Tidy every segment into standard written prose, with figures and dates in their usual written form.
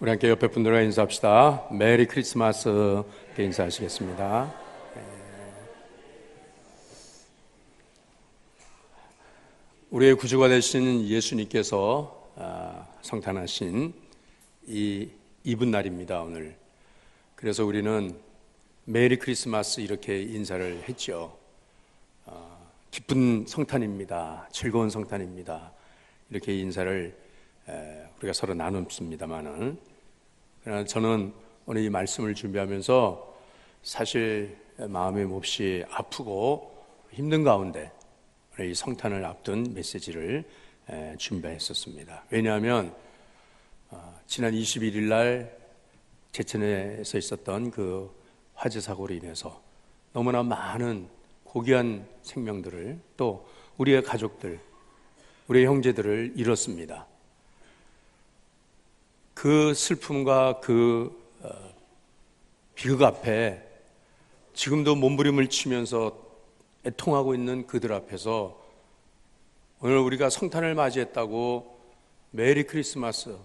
우리 함께 옆에 분들과 인사합시다. 메리 크리스마스 인사하시겠습니다. 우리의 구주가 되신 예수님께서 성탄하신 이 이브날입니다, 오늘. 그래서 우리는 메리 크리스마스 이렇게 인사를 했죠. 기쁜 성탄입니다. 즐거운 성탄입니다. 이렇게 인사를 우리가 서로 나눴습니다만은, 그러나 저는 오늘 이 말씀을 준비하면서 사실 마음이 몹시 아프고 힘든 가운데 이 성탄을 앞둔 메시지를 준비했었습니다. 왜냐하면 지난 21일 날 제천에서 있었던 그 화재 사고로 인해서 너무나 많은 고귀한 생명들을, 또 우리의 가족들, 우리의 형제들을 잃었습니다. 그 슬픔과 그 비극 앞에 지금도 몸부림을 치면서 애통하고 있는 그들 앞에서 오늘 우리가 성탄을 맞이했다고 메리 크리스마스,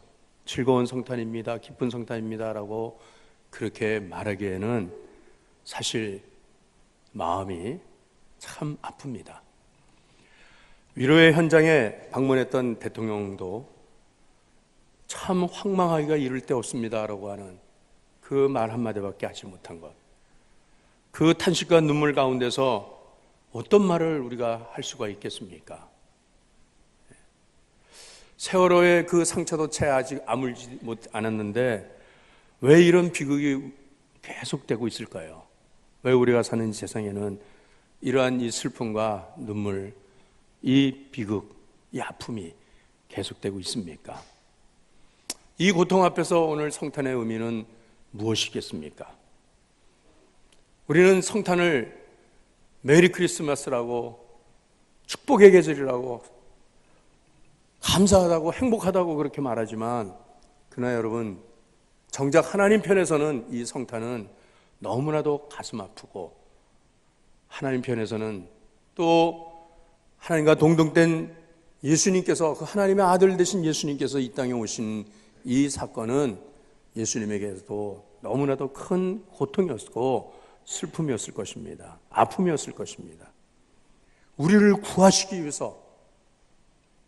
즐거운 성탄입니다, 기쁜 성탄입니다 라고 그렇게 말하기에는 사실 마음이 참 아픕니다. 위로의 현장에 방문했던 대통령도 참 황망하기가 이를 데 없습니다라고 하는 그 말 한마디밖에 하지 못한 것, 그 탄식과 눈물 가운데서 어떤 말을 우리가 할 수가 있겠습니까? 세월호의 그 상처도 채 아직 아물지 않았는데 왜 이런 비극이 계속되고 있을까요? 왜 우리가 사는 세상에는 이러한 이 슬픔과 눈물, 이 비극, 이 아픔이 계속되고 있습니까? 이 고통 앞에서 오늘 성탄의 의미는 무엇이겠습니까? 우리는 성탄을 메리 크리스마스라고, 축복의 계절이라고, 감사하다고, 행복하다고 그렇게 말하지만, 그러나 여러분, 정작 하나님 편에서는 이 성탄은 너무나도 가슴 아프고, 하나님 편에서는 또 하나님과 동등된 예수님께서, 그 하나님의 아들 되신 예수님께서 이 땅에 오신 이 사건은 예수님에게도 너무나도 큰 고통이었고 슬픔이었을 것입니다. 아픔이었을 것입니다. 우리를 구하시기 위해서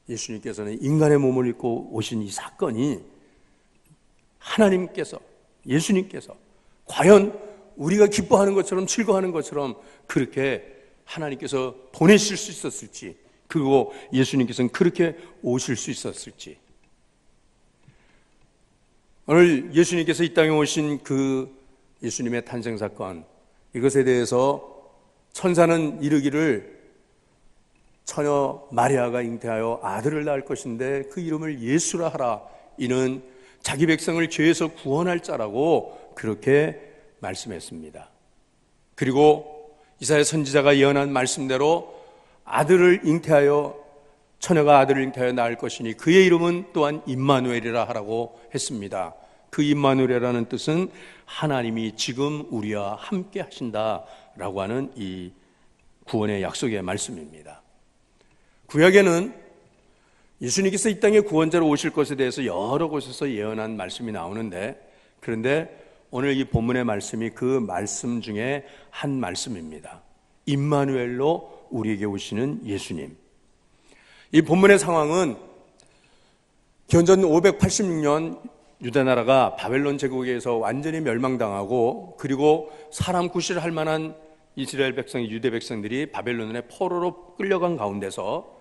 예수님께서는 인간의 몸을 입고 오신 이 사건이, 하나님께서, 예수님께서 과연 우리가 기뻐하는 것처럼 즐거워하는 것처럼 그렇게 하나님께서 보내실 수 있었을지, 그리고 예수님께서는 그렇게 오실 수 있었을지, 오늘 예수님께서 이 땅에 오신 그 예수님의 탄생 사건, 이것에 대해서 천사는 이르기를 처녀 마리아가 잉태하여 아들을 낳을 것인데 그 이름을 예수라 하라. 이는 자기 백성을 죄에서 구원할 자라고 그렇게 말씀했습니다. 그리고 이사야 선지자가 예언한 말씀대로 아들을 잉태하여, 처녀가 아들을 잉태하여 낳을 것이니 그의 이름은 또한 임마누엘이라 하라고 했습니다. 그 임마누엘이라는 뜻은 하나님이 지금 우리와 함께 하신다라고 하는 이 구원의 약속의 말씀입니다. 구약에는 예수님께서 이 땅에 구원자로 오실 것에 대해서 여러 곳에서 예언한 말씀이 나오는데, 그런데 오늘 이 본문의 말씀이 그 말씀 중에 한 말씀입니다. 임마누엘로 우리에게 오시는 예수님. 이 본문의 상황은 기원전 586년 유다 나라가 바벨론 제국에서 완전히 멸망당하고, 그리고 사람 구실을 할 만한 이스라엘 백성, 유대 백성들이 바벨론의 포로로 끌려간 가운데서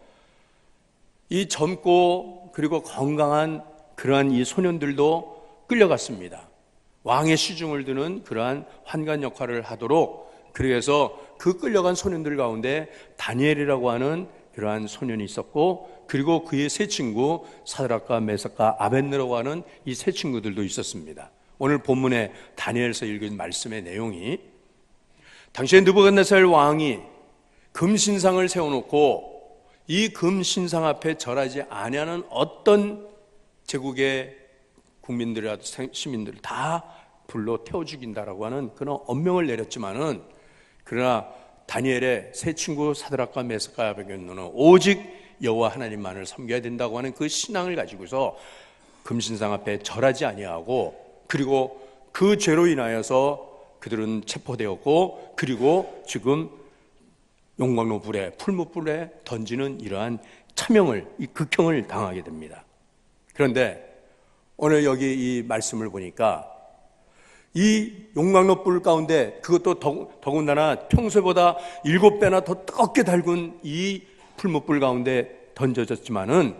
이 젊고 그리고 건강한 그러한 이 소년들도 끌려갔습니다. 왕의 시중을 드는 그러한 환관 역할을 하도록, 그래서 그 끌려간 소년들 가운데 다니엘이라고 하는 그러한 소년이 있었고, 그리고 그의 세 친구 사드락과 메삭과 아벳느라고 하는 이 세 친구들도 있었습니다. 오늘 본문에 다니엘서 읽은 말씀의 내용이, 당시에 느부갓네살 왕이 금신상을 세워놓고 이 금신상 앞에 절하지 아니하는 어떤 제국의 국민들이라도 시민들을 다 불로 태워 죽인다라고 하는 그런 엄명을 내렸지만은, 그러나 다니엘의 세 친구 사드락과 메삭과 아벳느라고는 오직 여호와 하나님만을 섬겨야 된다고 하는 그 신앙을 가지고서 금신상 앞에 절하지 아니하고, 그리고 그 죄로 인하여서 그들은 체포되었고, 그리고 지금 용광로 불에, 풀무불에 던지는 이러한 차명을, 이 극형을 당하게 됩니다. 그런데 오늘 여기 이 말씀을 보니까 이 용광로 불 가운데, 그것도 더군다나 평소보다 7배나 더 뜨겁게 달군 이 풀무불 가운데 던져졌지만은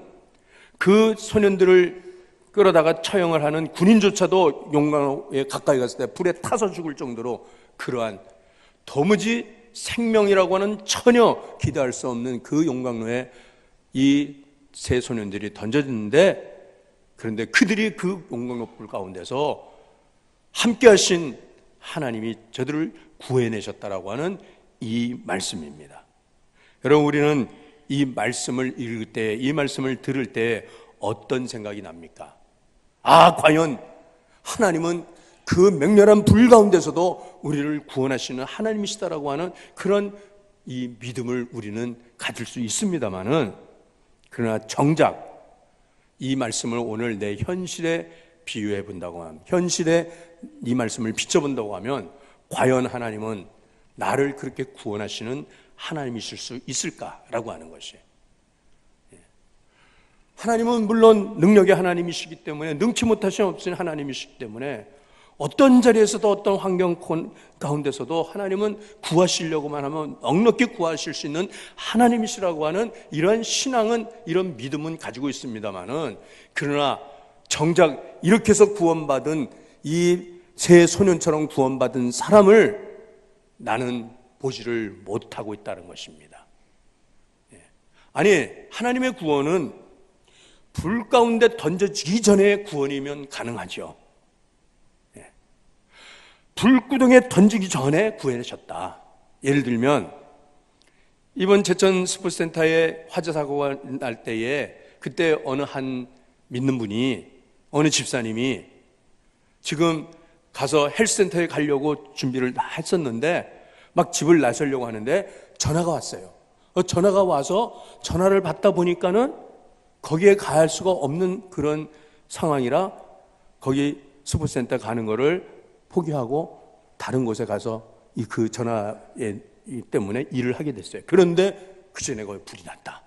그 소년들을 끌어다가 처형을 하는 군인조차도 용광로에 가까이 갔을 때 불에 타서 죽을 정도로 그러한 도무지 생명이라고 하는 전혀 기대할 수 없는 그 용광로에 이 세 소년들이 던져졌는데, 그런데 그들이 그 용광로 불 가운데서 함께 하신 하나님이 저들을 구해내셨다라고 하는 이 말씀입니다. 여러분, 우리는 이 말씀을 읽을 때, 이 말씀을 들을 때 어떤 생각이 납니까? 아, 과연 하나님은 그 맹렬한 불 가운데서도 우리를 구원하시는 하나님이시다라고 하는 그런 이 믿음을 우리는 가질 수 있습니다만은, 그러나 정작 이 말씀을 오늘 내 현실에 비유해 본다고 하면, 현실에 이 말씀을 비춰본다고 하면, 과연 하나님은 나를 그렇게 구원하시는 하나님이실 수 있을까라고 하는 것이, 하나님은 물론 능력의 하나님이시기 때문에, 능치 못하신 없으신 하나님이시기 때문에 어떤 자리에서도 어떤 환경 가운데서도 하나님은 구하시려고만 하면 넉넉히 구하실 수 있는 하나님이시라고 하는 이런 신앙은, 이런 믿음은 가지고 있습니다만은, 그러나 정작 이렇게 해서 구원받은 이 세 소년처럼 구원받은 사람을 나는 보지를 못하고 있다는 것입니다. 아니, 하나님의 구원은 불 가운데 던져지기 전에 구원이면 가능하죠. 불구덩이에 던지기 전에 구해내셨다. 예를 들면 이번 제천 스포츠센터에 화재 사고가 날 때에, 그때 어느 한 믿는 분이, 어느 집사님이 지금 가서 헬스센터에 가려고 준비를 다 했었는데 막 집을 나서려고 하는데 전화가 왔어요. 전화가 와서 전화를 받다 보니까는 거기에 갈 수가 없는 그런 상황이라 거기 스포츠센터 가는 거를 포기하고 다른 곳에 가서 그 전화 때문에 일을 하게 됐어요. 그런데 그 전에 거기 불이 났다.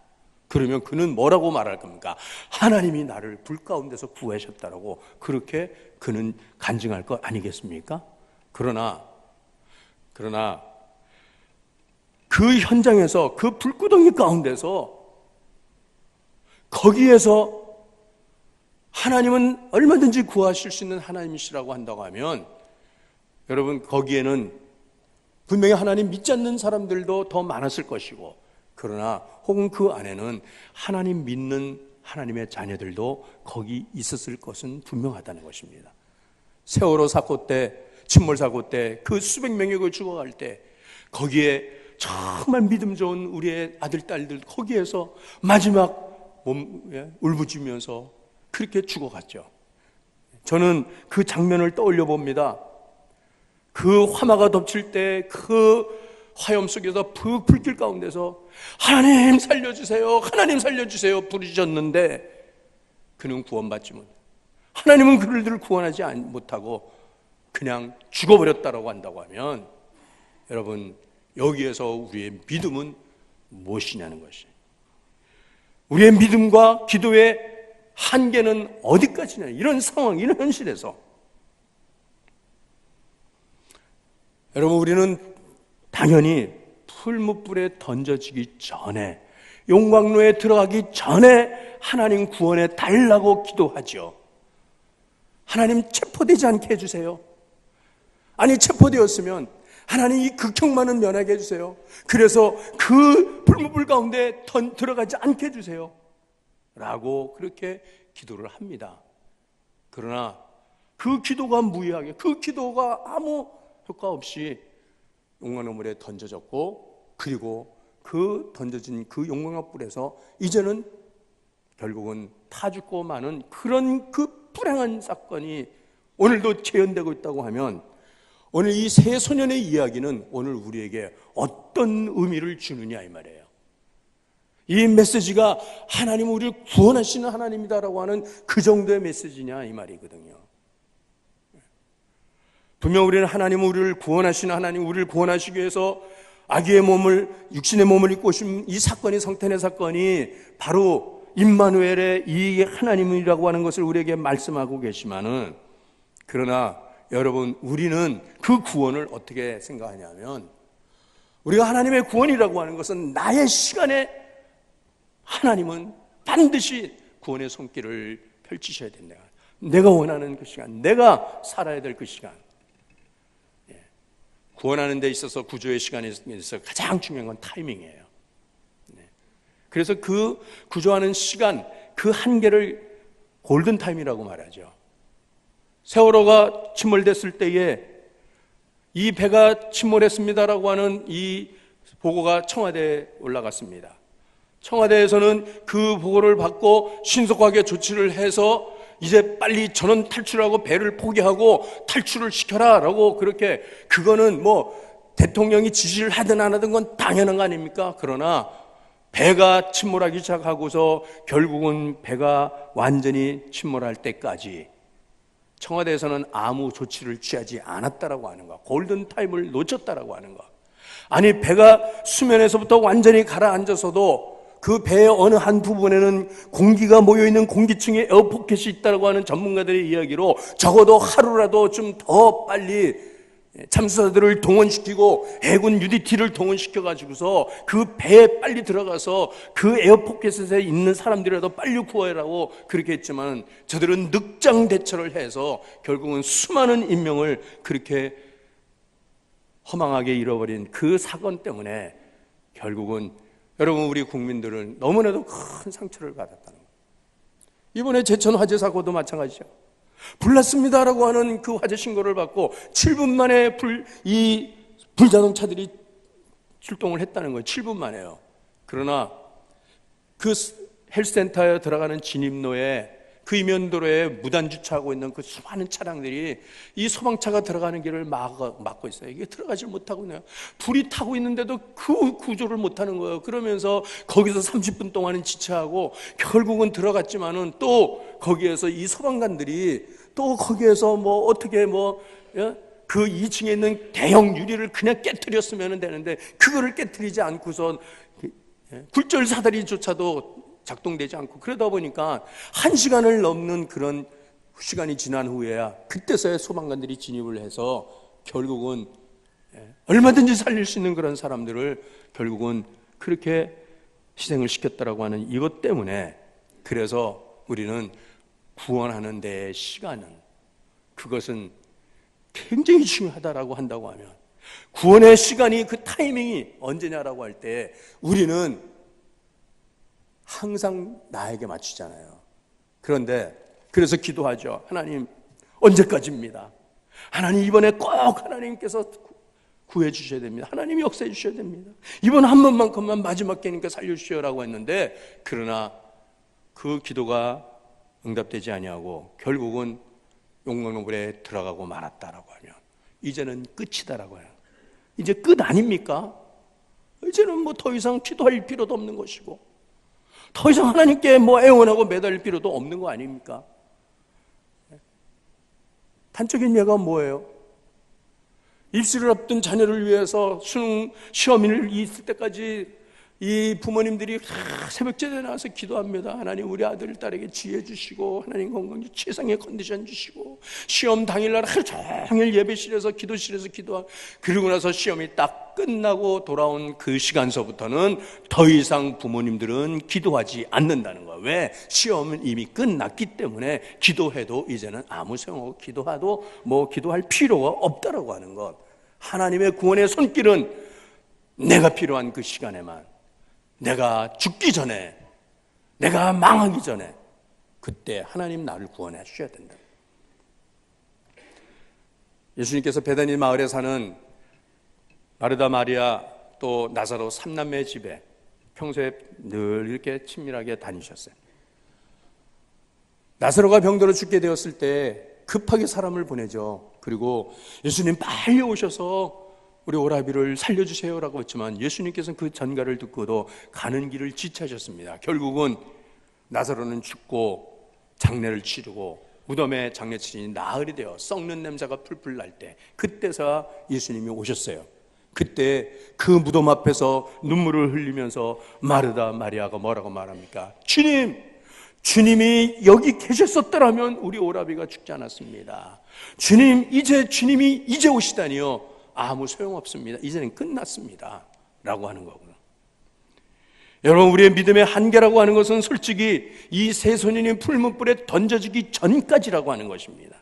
그러면 그는 뭐라고 말할 겁니까? 하나님이 나를 불 가운데서 구하셨다라고 그렇게 그는 간증할 것 아니겠습니까? 그러나 그 현장에서, 그 불구덩이 가운데서, 거기에서 하나님은 얼마든지 구하실 수 있는 하나님이시라고 한다고 하면, 여러분, 거기에는 분명히 하나님 믿지 않는 사람들도 더 많았을 것이고, 그러나 혹은 그 안에는 하나님 믿는 하나님의 자녀들도 거기 있었을 것은 분명하다는 것입니다. 세월호 사고 때, 침몰 사고 때, 그 수백 명이 죽어갈 때 거기에 정말 믿음 좋은 우리의 아들, 딸들 거기에서 마지막 울부짖으면서 그렇게 죽어갔죠. 저는 그 장면을 떠올려 봅니다. 그 화마가 덮칠 때 그 화염 속에서 그 불길 가운데서 하나님 살려주세요, 하나님 살려주세요 부르짖었는데 그는 구원받지 못해. 하나님은 그들을 구원하지 못하고 그냥 죽어버렸다라고 한다고 하면, 여러분, 여기에서 우리의 믿음은 무엇이냐는 것이, 우리의 믿음과 기도의 한계는 어디까지냐, 이런 상황, 이런 현실에서 여러분, 우리는 당연히 풀무불에 던져지기 전에, 용광로에 들어가기 전에 하나님 구원해 달라고 기도하죠. 하나님 체포되지 않게 해주세요. 아니, 체포되었으면 하나님 이 극형만은 면하게 해주세요. 그래서 그 풀무불 가운데 들어가지 않게 해주세요 라고 그렇게 기도를 합니다. 그러나 그 기도가 무의하게, 그 기도가 아무 효과 없이 용광로 물에 던져졌고, 그리고 그 던져진 그 용광로 불에서 이제는 결국은 타 죽고 마는 그런 그 불행한 사건이 오늘도 재현되고 있다고 하면, 오늘 이 세 소년의 이야기는 오늘 우리에게 어떤 의미를 주느냐 이 말이에요. 이 메시지가 하나님 우리를 구원하시는 하나님이다라고 하는 그 정도의 메시지냐 이 말이거든요. 분명 우리는 하나님 우리를 구원하시는 하나님, 우리를 구원하시기 위해서 아기의 몸을, 육신의 몸을 입고 오신 이 사건이, 성탄의 사건이 바로 임마누엘의 이 하나님이라고 하는 것을 우리에게 말씀하고 계시면은, 그러나 여러분, 우리는 그 구원을 어떻게 생각하냐면, 우리가 하나님의 구원이라고 하는 것은 나의 시간에 하나님은 반드시 구원의 손길을 펼치셔야 된다. 내가 원하는 그 시간, 내가 살아야 될 그 시간. 구원하는 데 있어서 구조의 시간에 있어서 가장 중요한 건 타이밍이에요. 그래서 그 구조하는 시간, 그 한계를 골든타임이라고 말하죠. 세월호가 침몰됐을 때에 이 배가 침몰했습니다라고 하는 이 보고가 청와대에 올라갔습니다. 청와대에서는 그 보고를 받고 신속하게 조치를 해서 이제 빨리 전원 탈출하고 배를 포기하고 탈출을 시켜라라고, 그렇게, 그거는 뭐 대통령이 지시를 하든 안 하든 건 당연한 거 아닙니까? 그러나 배가 침몰하기 시작하고서 결국은 배가 완전히 침몰할 때까지 청와대에서는 아무 조치를 취하지 않았다라고 하는 거, 골든타임을 놓쳤다라고 하는 거. 아니, 배가 수면에서부터 완전히 가라앉아서도 그 배의 어느 한 부분에는 공기가 모여있는 공기층에 에어포켓이 있다고 하는 전문가들의 이야기로 적어도 하루라도 좀 더 빨리 참수사들을 동원시키고 해군 UDT를 동원시켜가지고서 그 배에 빨리 들어가서 그 에어포켓에 있는 사람들이라도 빨리 구해라고 그렇게 했지만, 저들은 늑장대처를 해서 결국은 수많은 인명을 그렇게 허망하게 잃어버린 그 사건 때문에 결국은 여러분, 우리 국민들은 너무나도 큰 상처를 받았다는 거예요. 이번에 제천 화재 사고도 마찬가지죠. 불났습니다라고 하는 그 화재 신고를 받고 7분 만에 이 불자동차들이 출동을 했다는 거예요. 7분 만에요. 그러나 그 헬스센터에 들어가는 진입로에, 그 이면도로에 무단 주차하고 있는 그 수많은 차량들이 이 소방차가 들어가는 길을 막고 있어요. 이게 들어가질 못하고 있네요. 불이 타고 있는데도 그 구조를 못하는 거예요. 그러면서 거기서 30분 동안은 지체하고 결국은 들어갔지만은 또 거기에서 이 소방관들이 또 거기에서 뭐 어떻게 그 2층에 있는 대형 유리를 그냥 깨트렸으면 되는데 그거를 깨트리지 않고서 굴절 사다리조차도 작동되지 않고, 그러다 보니까 1시간을 넘는 그런 시간이 지난 후에야 그때서야 소방관들이 진입을 해서 결국은 얼마든지 살릴 수 있는 그런 사람들을 결국은 그렇게 희생을 시켰다라고 하는 이것 때문에, 그래서 우리는 구원하는 데의 시간은, 그것은 굉장히 중요하다라고 한다고 하면, 구원의 시간이, 그 타이밍이 언제냐라고 할 때 우리는 항상 나에게 맞추잖아요. 그런데 그래서 기도하죠. 하나님, 언제까지입니다. 하나님, 이번에 꼭 하나님께서 구해 주셔야 됩니다. 하나님 역사해 주셔야 됩니다. 이번 한 번만큼만 마지막 기회니까 살려주시오라고 했는데, 그러나 그 기도가 응답되지 아니하고 결국은 용광로불에 들어가고 말았다라고 하면 이제는 끝이다라고 해요. 이제 끝 아닙니까? 이제는 뭐 더 이상 기도할 필요도 없는 것이고 더 이상 하나님께 뭐 애원하고 매달릴 필요도 없는 거 아닙니까? 단적인 예가 뭐예요? 입시를 앞둔 자녀를 위해서 수능 시험일 있을 때까지 이 부모님들이 새벽제에 나와서 기도합니다. 하나님, 우리 아들 딸에게 지혜 주시고, 하나님 건강 최상의 컨디션 주시고, 시험 당일날 하루 종일 예배실에서 기도실에서 기도하고, 그리고 나서 시험이 딱 끝나고 돌아온 그 시간서부터는 더 이상 부모님들은 기도하지 않는다는 거예요. 왜? 시험은 이미 끝났기 때문에 기도해도 이제는 아무 소용없고 기도할 필요가 없다라고 하는 것. 하나님의 구원의 손길은 내가 필요한 그 시간에만, 내가 죽기 전에, 내가 망하기 전에, 그때 하나님 나를 구원해 주셔야 된다. 예수님께서 베다니 마을에 사는 마르다, 마리아, 또 나사로 3남매 집에 평소에 늘 이렇게 친밀하게 다니셨어요. 나사로가 병들어 죽게 되었을 때 급하게 사람을 보내죠. 그리고 예수님 빨리 오셔서 우리 오라비를 살려주세요라고 했지만 예수님께서는 그 전가를 듣고도 가는 길을 지체하셨습니다. 결국은 나사로는 죽고 장례를 치르고 무덤에 장례치르니 나흘이 되어 썩는 냄새가 풀풀 날 때, 그때서 예수님이 오셨어요. 그때 그 무덤 앞에서 눈물을 흘리면서 마르다 마리아가 뭐라고 말합니까? 주님이 여기 계셨었더라면 우리 오라비가 죽지 않았습니다. 주님이 이제 오시다니요. 아무 소용없습니다. 이제는 끝났습니다. 라고 하는 거고요. 여러분, 우리의 믿음의 한계라고 하는 것은 솔직히 이 새소년이 풀무불에 던져지기 전까지라고 하는 것입니다.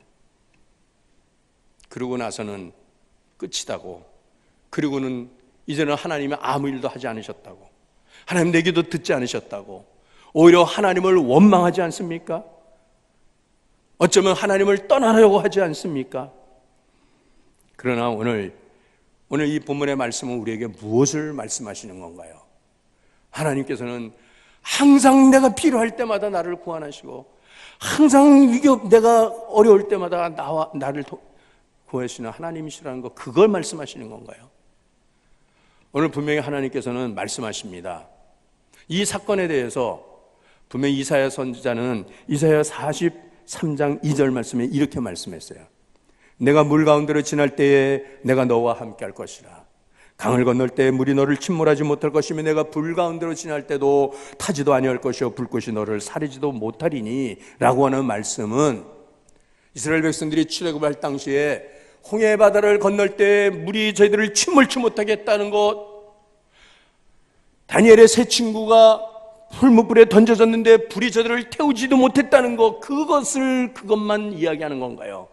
그러고 나서는 끝이다고, 그리고는 이제는 하나님이 아무 일도 하지 않으셨다고, 하나님 내 기도 듣지 않으셨다고, 오히려 하나님을 원망하지 않습니까? 어쩌면 하나님을 떠나려고 하지 않습니까? 그러나 오늘 이 본문의 말씀은 우리에게 무엇을 말씀하시는 건가요? 하나님께서는 항상 내가 필요할 때마다 나를 구원하시고, 항상 내가 어려울 때마다 나를 구하시는 하나님이시라는 거, 그걸 말씀하시는 건가요? 오늘 분명히 하나님께서는 말씀하십니다. 이 사건에 대해서 분명히 이사야 선지자는 이사야 43장 2절 말씀에 이렇게 말씀했어요. 내가 물 가운데로 지날 때에 내가 너와 함께 할 것이라. 강을 건널 때 물이 너를 침몰하지 못할 것이며 내가 불 가운데로 지날 때도 타지도 아니할 것이요 불꽃이 너를 사리지도 못하리니 라고 하는 말씀은 이스라엘 백성들이 출애굽할 당시에 홍해 바다를 건널 때 물이 저희들을 침몰치 못하게 했다는 것, 다니엘의 세 친구가 풀무불에 던져졌는데 불이 저들을 태우지도 못했다는 것, 그것만 이야기하는 건가요?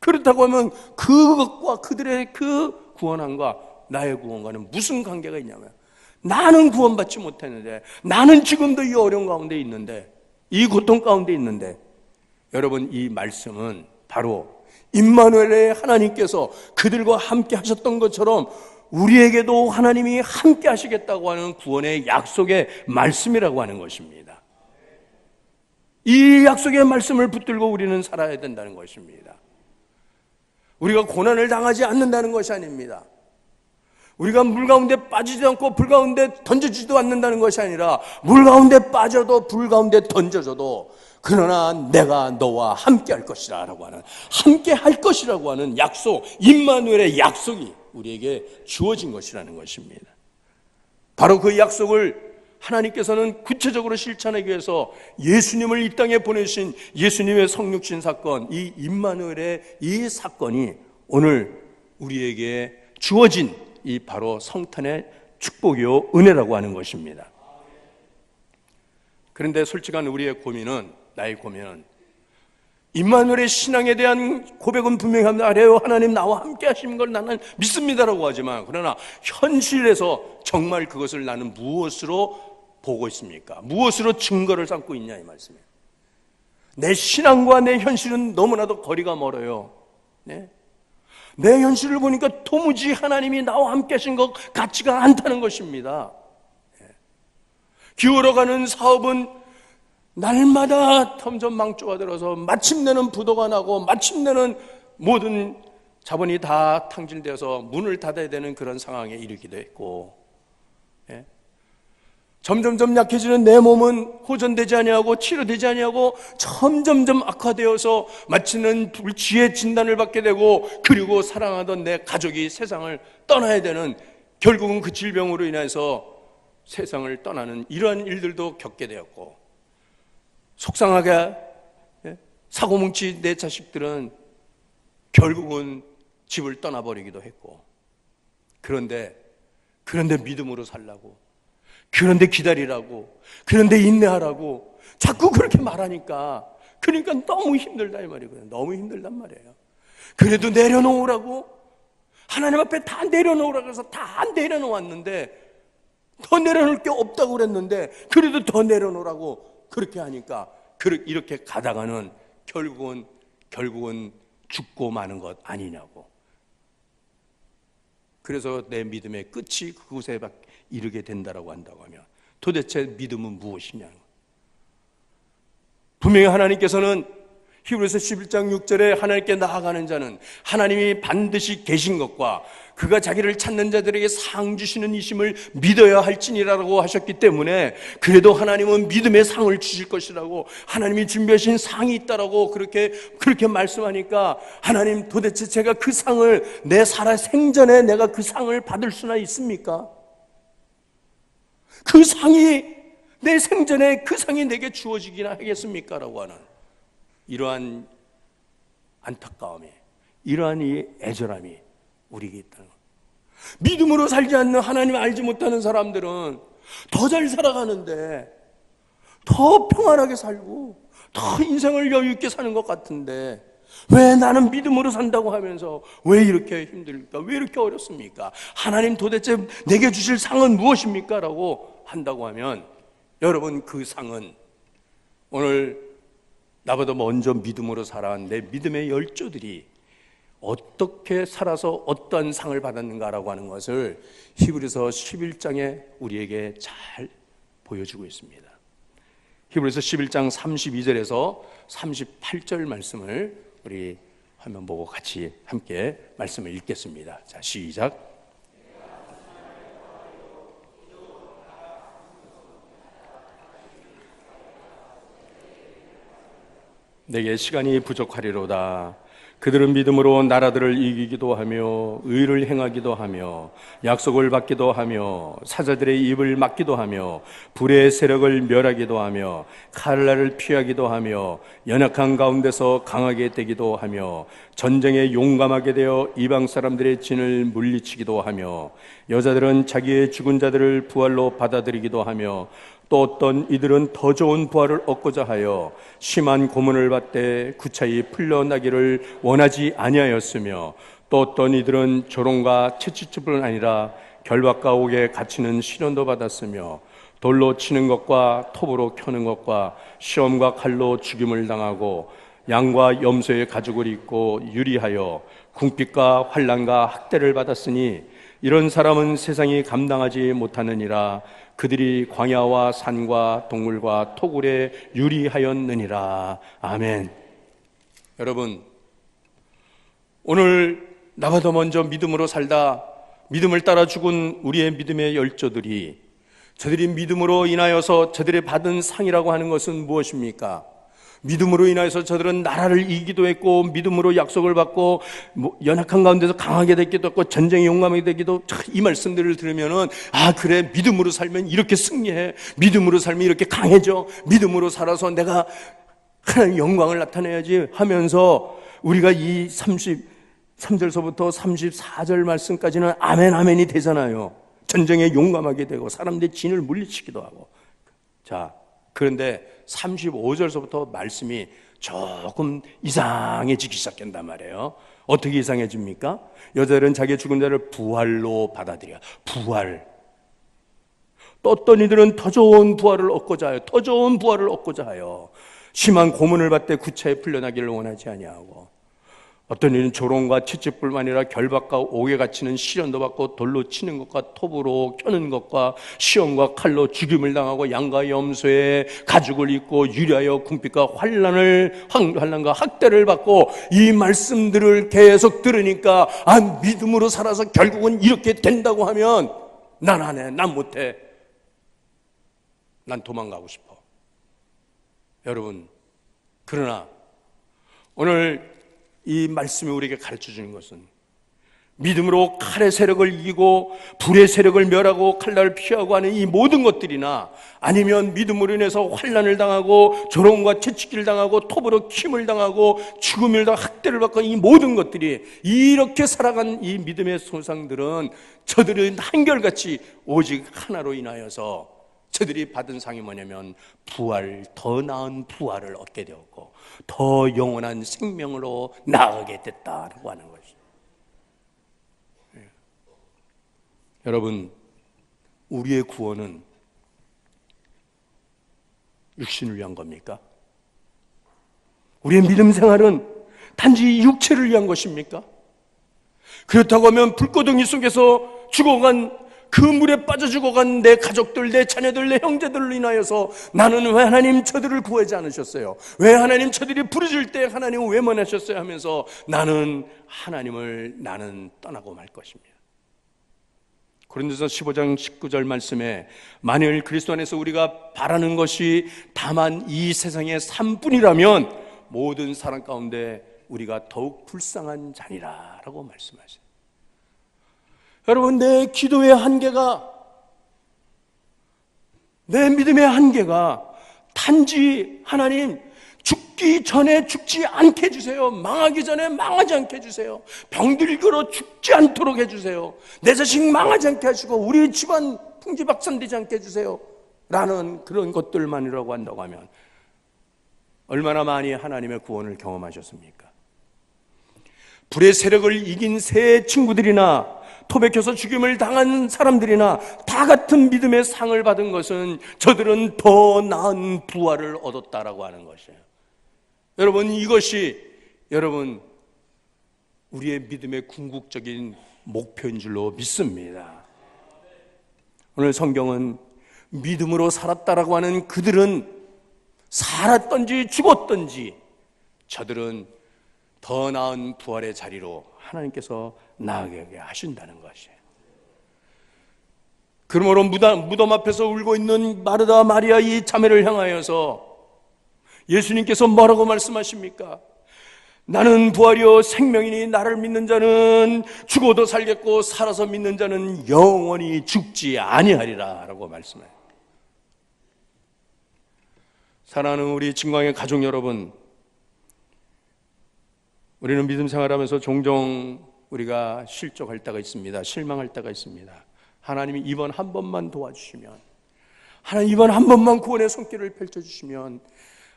그렇다고 하면 그것과 그들의 그 구원함과 나의 구원과는 무슨 관계가 있냐면, 나는 구원받지 못했는데, 나는 지금도 이 어려운 가운데 있는데, 이 고통 가운데 있는데, 여러분, 이 말씀은 바로 임마누엘의 하나님께서 그들과 함께 하셨던 것처럼 우리에게도 하나님이 함께 하시겠다고 하는 구원의 약속의 말씀이라고 하는 것입니다. 이 약속의 말씀을 붙들고 우리는 살아야 된다는 것입니다. 우리가 고난을 당하지 않는다는 것이 아닙니다. 우리가 물 가운데 빠지지 않고 불 가운데 던져지지도 않는다는 것이 아니라, 물 가운데 빠져도 불 가운데 던져져도 그러나 내가 너와 함께 할 것이라 라고 하는, 함께 할 것이라고 하는 약속, 임마누엘의 약속이 우리에게 주어진 것이라는 것입니다. 바로 그 약속을 하나님께서는 구체적으로 실천하기 위해서 예수님을 이 땅에 보내신 예수님의 성육신 사건, 이 임마누엘의 이 사건이 오늘 우리에게 주어진 이 바로 성탄의 축복이요 은혜라고 하는 것입니다. 그런데 솔직한 우리의 고민은, 나의 고민은, 임마누엘의 신앙에 대한 고백은 분명히 합니다. 아래요, 하나님 나와 함께 하시는 걸 나는 믿습니다라고 하지만, 그러나 현실에서 정말 그것을 나는 무엇으로 보고 있습니까? 무엇으로 증거를 삼고 있냐, 이 말씀이에요. 내 신앙과 내 현실은 너무나도 거리가 멀어요. 네? 내 현실을 보니까 도무지 하나님이 나와 함께 하신 것 같지가 않다는 것입니다. 기울어가는 사업은 날마다 점점 망조가 들어서 마침내는 부도가 나고 마침내는 모든 자본이 다 탕진되어서 문을 닫아야 되는 그런 상황에 이르기도 했고, 점점점 약해지는 내 몸은 호전되지 아니하고 치료되지 아니하고 점점점 악화되어서 마치는 불치의 진단을 받게 되고, 그리고 사랑하던 내 가족이 세상을 떠나야 되는, 결국은 그 질병으로 인해서 세상을 떠나는 이러한 일들도 겪게 되었고, 속상하게 사고뭉치 내 자식들은 결국은 집을 떠나버리기도 했고, 그런데 믿음으로 살라고, 그런데 기다리라고, 그런데 인내하라고 자꾸 그렇게 말하니까, 그러니까 너무 힘들다 이 말이거든요. 너무 힘들단 말이에요. 그래도 내려놓으라고, 하나님 앞에 다 내려놓으라고 해서 다 내려놓았는데, 더 내려놓을 게 없다고 그랬는데 그래도 더 내려놓으라고 그렇게 하니까 이렇게 가다가는 결국은 죽고 마는 것 아니냐고. 그래서 내 믿음의 끝이 그곳에 이르게 된다라고 한다고 하면 도대체 믿음은 무엇이냐. 분명히 하나님께서는 히브리서 11장 6절에 하나님께 나아가는 자는 하나님이 반드시 계신 것과 그가 자기를 찾는 자들에게 상 주시는 이심을 믿어야 할지니라고 하셨기 때문에, 그래도 하나님은 믿음의 상을 주실 것이라고, 하나님이 준비하신 상이 있다라고 그렇게 말씀하니까, 하나님, 도대체 제가 그 상을 내 살아 생전에 내가 그 상을 받을 수나 있습니까? 그 상이 내 생전에 그 상이 내게 주어지기나 하겠습니까? 라고 하는 이러한 안타까움이, 이러한 이 애절함이 우리에게 있다는 것. 믿음으로 살지 않는, 하나님 알지 못하는 사람들은 더 잘 살아가는데, 더 평안하게 살고 더 인생을 여유 있게 사는 것 같은데, 왜 나는 믿음으로 산다고 하면서 왜 이렇게 힘들까? 왜 이렇게 어렵습니까? 하나님 도대체 내게 주실 상은 무엇입니까? 라고 한다고 하면, 여러분, 그 상은 오늘 나보다 먼저 믿음으로 살아온 내 믿음의 열조들이 어떻게 살아서 어떠한 상을 받았는가라고 하는 것을 히브리서 11장에 우리에게 잘 보여주고 있습니다. 히브리서 11장 32절에서 38절 말씀을 우리 화면 보고 같이 함께 말씀을 읽겠습니다. 자, 시작. 내게 시간이 부족하리로다. 그들은 믿음으로 나라들을 이기기도 하며 의를 행하기도 하며 약속을 받기도 하며 사자들의 입을 막기도 하며 불의 세력을 멸하기도 하며 칼날을 피하기도 하며 연약한 가운데서 강하게 되기도 하며 전쟁에 용감하게 되어 이방 사람들의 진을 물리치기도 하며 여자들은 자기의 죽은 자들을 부활로 받아들이기도 하며 또 어떤 이들은 더 좋은 부활을 얻고자 하여 심한 고문을 받되 구차히 풀려나기를 원하지 아니하였으며 또 어떤 이들은 조롱과 채찍뿐 아니라 결박과 옥에 갇히는 시련도 받았으며 돌로 치는 것과 톱으로 켜는 것과 시험과 칼로 죽임을 당하고 양과 염소의 가죽을 입고 유리하여 궁핍과 환난과 학대를 받았으니 이런 사람은 세상이 감당하지 못하느니라. 그들이 광야와 산과 동물과 토굴에 유리하였느니라. 아멘. 여러분, 오늘 나보다 먼저 믿음으로 살다 믿음을 따라 죽은 우리의 믿음의 열조들이, 저들이 믿음으로 인하여서 저들이 받은 상이라고 하는 것은 무엇입니까? 믿음으로 인하여서 저들은 나라를 이기기도 했고, 믿음으로 약속을 받고, 연약한 가운데서 강하게 되기도 했고, 전쟁에 용감하게 되기도. 이 말씀들을 들으면은, 아, 그래, 믿음으로 살면 이렇게 승리해. 믿음으로 살면 이렇게 강해져. 믿음으로 살아서 내가 하나님의 영광을 나타내야지 하면서, 우리가 이 33절서부터 34절 말씀까지는 아멘, 아멘이 되잖아요. 전쟁에 용감하게 되고, 사람들의 진을 물리치기도 하고. 자, 그런데 35절서부터 말씀이 조금 이상해지기 시작한단 말이에요. 어떻게 이상해집니까? 여자들은 자기의 죽은 자를 부활로 받아들여. 부활. 또 어떤 이들은 더 좋은 부활을 얻고자 하여, 더 좋은 부활을 얻고자 하여 심한 고문을 받되 구차히 풀려나기를 원하지 아니하고, 어떤 이는 조롱과 채찍뿐만 아니라 결박과 옥에 갇히는 시련도 받고 돌로 치는 것과 톱으로 켜는 것과 시험과 칼로 죽임을 당하고 양과 염소의 가죽을 입고 유리하여 궁핍과 환난과 학대를 받고, 이 말씀들을 계속 들으니까, 아, 믿음으로 살아서 결국은 이렇게 된다고 하면 난 안 해, 난 못해, 난 도망가고 싶어. 여러분, 그러나 오늘 이 말씀이 우리에게 가르쳐 주는 것은, 믿음으로 칼의 세력을 이기고 불의 세력을 멸하고 칼날을 피하고 하는 이 모든 것들이나, 아니면 믿음으로 인해서 환난을 당하고 조롱과 채찍질을 당하고 톱으로 킴을 당하고 죽음을 당하고 학대를 받고, 이 모든 것들이 이렇게 살아간 이 믿음의 소상들은 저들은 한결같이 오직 하나로 인하여서 저들이 받은 상이 뭐냐면 부활, 더 나은 부활을 얻게 되었고 더 영원한 생명으로 나아가게 됐다라고 하는 것이죠. 여러분, 우리의 구원은 육신을 위한 겁니까? 우리의 믿음 생활은 단지 육체를 위한 것입니까? 그렇다고 하면 불꽃덩이 속에서 죽어간 그 물에 빠져 죽어간 내 가족들, 내 자녀들, 내 형제들로 인하여서 나는 왜 하나님 저들을 구하지 않으셨어요? 왜 하나님 저들이 부르실 때 하나님은 왜 머나셨어요? 하면서 나는 하나님을 떠나고 말 것입니다. 고린도서 15장 19절 말씀에 만일 그리스도 안에서 우리가 바라는 것이 다만 이 세상의 삶뿐이라면 모든 사람 가운데 우리가 더욱 불쌍한 자니라 라고 말씀하세요. 여러분, 내 기도의 한계가, 내 믿음의 한계가 단지 하나님 죽기 전에 죽지 않게 해주세요. 망하기 전에 망하지 않게 해주세요. 병들기로 죽지 않도록 해주세요. 내 자식 망하지 않게 하시고 우리 집안 풍지박산되지 않게 해주세요 라는 그런 것들만이라고 한다고 하면 얼마나 많이 하나님의 구원을 경험하셨습니까? 불의 세력을 이긴 새 친구들이나 토백혀서 죽임을 당한 사람들이나 다 같은 믿음의 상을 받은 것은 저들은 더 나은 부활을 얻었다라고 하는 것이에요. 여러분, 이것이 여러분 우리의 믿음의 궁극적인 목표인 줄로 믿습니다. 오늘 성경은 믿음으로 살았다라고 하는 그들은 살았든지 죽었든지 저들은 더 나은 부활의 자리로 하나님께서 나아가게 하신다는 것이에요. 그러므로 무덤 앞에서 울고 있는 마르다 마리아 이 자매를 향하여서 예수님께서 뭐라고 말씀하십니까? 나는 부활이요 생명이니 나를 믿는 자는 죽어도 살겠고 살아서 믿는 자는 영원히 죽지 아니하리라 라고 말씀해요. 사랑하는 우리 진광의 가족 여러분, 우리는 믿음 생활하면서 종종 우리가 실족할 때가 있습니다. 실망할 때가 있습니다. 하나님이 이번 한 번만 도와주시면, 하나님 이번 한 번만 구원의 손길을 펼쳐주시면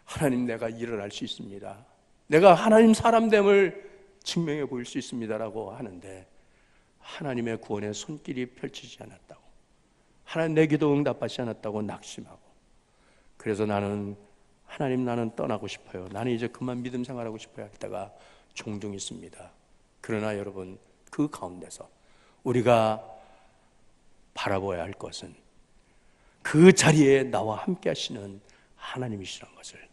하나님 내가 일어날 수 있습니다. 내가 하나님 사람됨을 증명해 보일 수 있습니다라고 하는데 하나님의 구원의 손길이 펼치지 않았다고, 하나님 내 기도 응답하지 않았다고 낙심하고, 그래서 나는 떠나고 싶어요. 나는 이제 그만 믿음 생활하고 싶어요 할 때가 종종 있습니다. 그러나 여러분, 그 가운데서 우리가 바라봐야 할 것은 그 자리에 나와 함께 하시는 하나님이시라는 것을.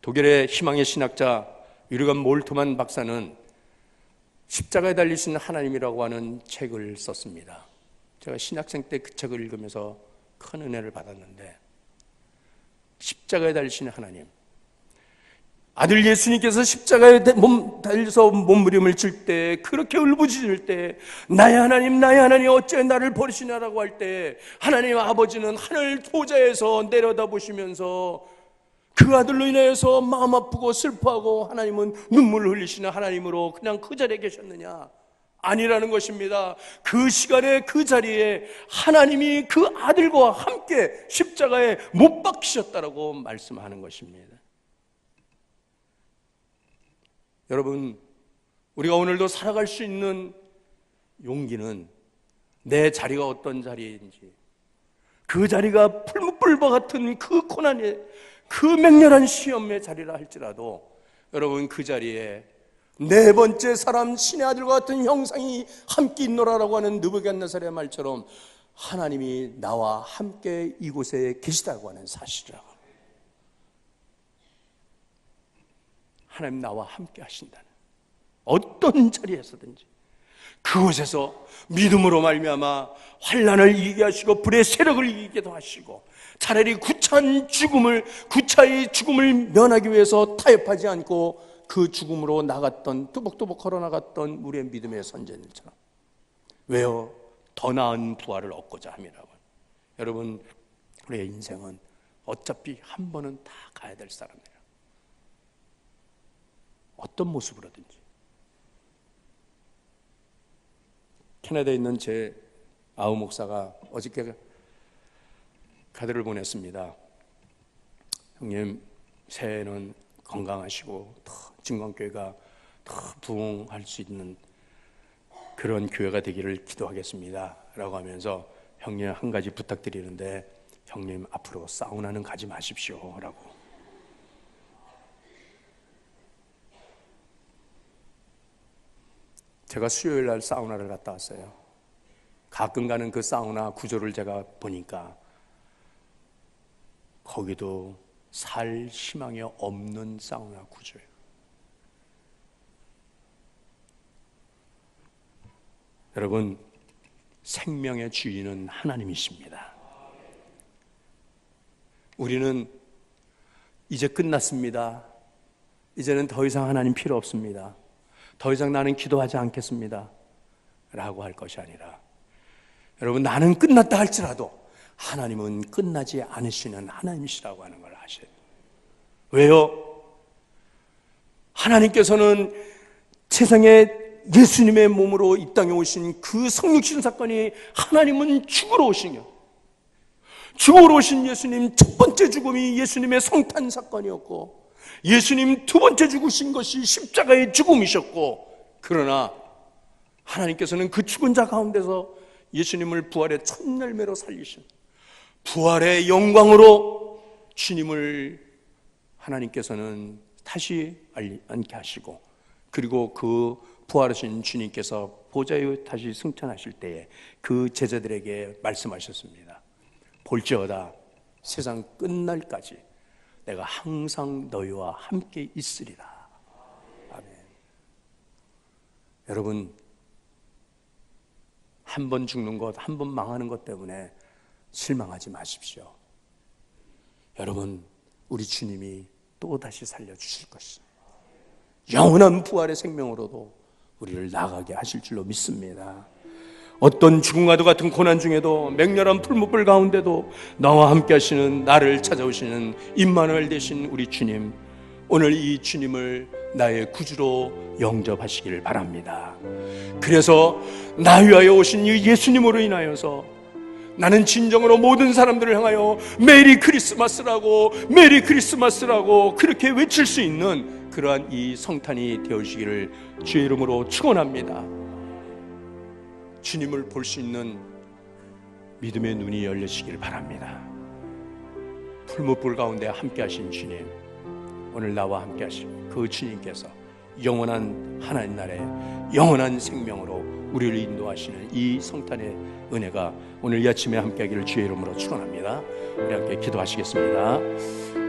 독일의 희망의 신학자 유르간 몰트만 박사는 십자가에 달리신 하나님이라고 하는 책을 썼습니다. 제가 신학생 때 그 책을 읽으면서 큰 은혜를 받았는데, 십자가에 달리신 하나님, 아들 예수님께서 십자가에 달려서 몸부림을 칠 때, 그렇게 울부짖을 때, 나의 하나님 어찌 나를 버리시냐라고 할 때 하나님 아버지는 하늘 보좌에서 내려다보시면서 그 아들로 인하여서 마음 아프고 슬퍼하고 하나님은 눈물을 흘리시는 하나님으로 그냥 그 자리에 계셨느냐? 아니라는 것입니다. 그 시간에 그 자리에 하나님이 그 아들과 함께 십자가에 못 박히셨다라고 말씀하는 것입니다. 여러분, 우리가 오늘도 살아갈 수 있는 용기는 내 자리가 어떤 자리인지, 그 자리가 풀무불과 같은 그 고난의 그 맹렬한 시험의 자리라 할지라도 여러분, 그 자리에 네 번째 사람 신의 아들과 같은 형상이 함께 있노라라고 하는 느부갓네살의 말처럼 하나님이 나와 함께 이곳에 계시다고 하는 사실이라고. 하나님 나와 함께 하신다는, 어떤 자리에서든지 그곳에서 믿음으로 말미암아 환난을 이기게 하시고 불의 세력을 이기게도 하시고, 차라리 구차의 죽음을 면하기 위해서 타협하지 않고 그 죽음으로 나갔던, 뚜벅뚜벅 걸어나갔던 우리의 믿음의 선제들처럼, 왜요? 더 나은 부활을 얻고자 함이라고. 여러분, 우리의 인생은 어차피 한 번은 다 가야 될 사람이에요. 어떤 모습으로든지. 캐나다에 있는 제 아우 목사가 어저께 카드를 보냈습니다. 형님, 새해에는 건강하시고 더 진광교회가 더 부흥할 수 있는 그런 교회가 되기를 기도하겠습니다 라고 하면서, 형님 한 가지 부탁드리는데 형님 앞으로 사우나는 가지 마십시오 라고. 제가 수요일 날 사우나를 갔다 왔어요. 가끔 가는 그 사우나 구조를 제가 보니까 거기도 살 희망이 없는 사우나 구조예요. 여러분, 생명의 주인은 하나님이십니다. 우리는 이제 끝났습니다. 이제는 더 이상 하나님 필요 없습니다. 더 이상 나는 기도하지 않겠습니다 라고 할 것이 아니라, 여러분, 나는 끝났다 할지라도 하나님은 끝나지 않으시는 하나님이시라고 하는 걸 아셔야 돼요. 왜요? 하나님께서는 세상에 예수님의 몸으로 이 땅에 오신 그 성육신 사건이, 하나님은 죽으러 오신 것, 죽으러 오신 예수님 첫 번째 죽음이 예수님의 성탄 사건이었고, 예수님 두 번째 죽으신 것이 십자가의 죽음이셨고, 그러나 하나님께서는 그 죽은 자 가운데서 예수님을 부활의 첫 열매로 살리신, 부활의 영광으로 주님을 하나님께서는 다시 앉게 하시고, 그리고 그 부활하신 주님께서 보좌에 다시 승천하실 때에 그 제자들에게 말씀하셨습니다. 볼지어다 세상 끝날까지 내가 항상 너희와 함께 있으리라. 아멘. 여러분, 한 번 죽는 것, 한 번 망하는 것 때문에 실망하지 마십시오. 여러분, 우리 주님이 또 다시 살려주실 것입니다. 영원한 부활의 생명으로도 우리를 나가게 하실 줄로 믿습니다. 어떤 죽음과도 같은 고난 중에도, 맹렬한 풀무불 가운데도 나와 함께 하시는, 나를 찾아오시는 임마누엘 되신 우리 주님, 오늘 이 주님을 나의 구주로 영접하시기를 바랍니다. 그래서 나 위하여 오신 이 예수님으로 인하여서 나는 진정으로 모든 사람들을 향하여 메리 크리스마스라고, 메리 크리스마스라고 그렇게 외칠 수 있는 그러한 이 성탄이 되어주시기를 주의 이름으로 축원합니다. 주님을 볼 수 있는 믿음의 눈이 열리시길 바랍니다. 풀무불 가운데 함께 하신 주님, 오늘 나와 함께 하신 그 주님께서 영원한 하나님 나라의 영원한 생명으로 우리를 인도하시는 이 성탄의 은혜가 오늘 이 아침에 함께 하기를 주의 이름으로 축원합니다. 우리 함께 기도하시겠습니다.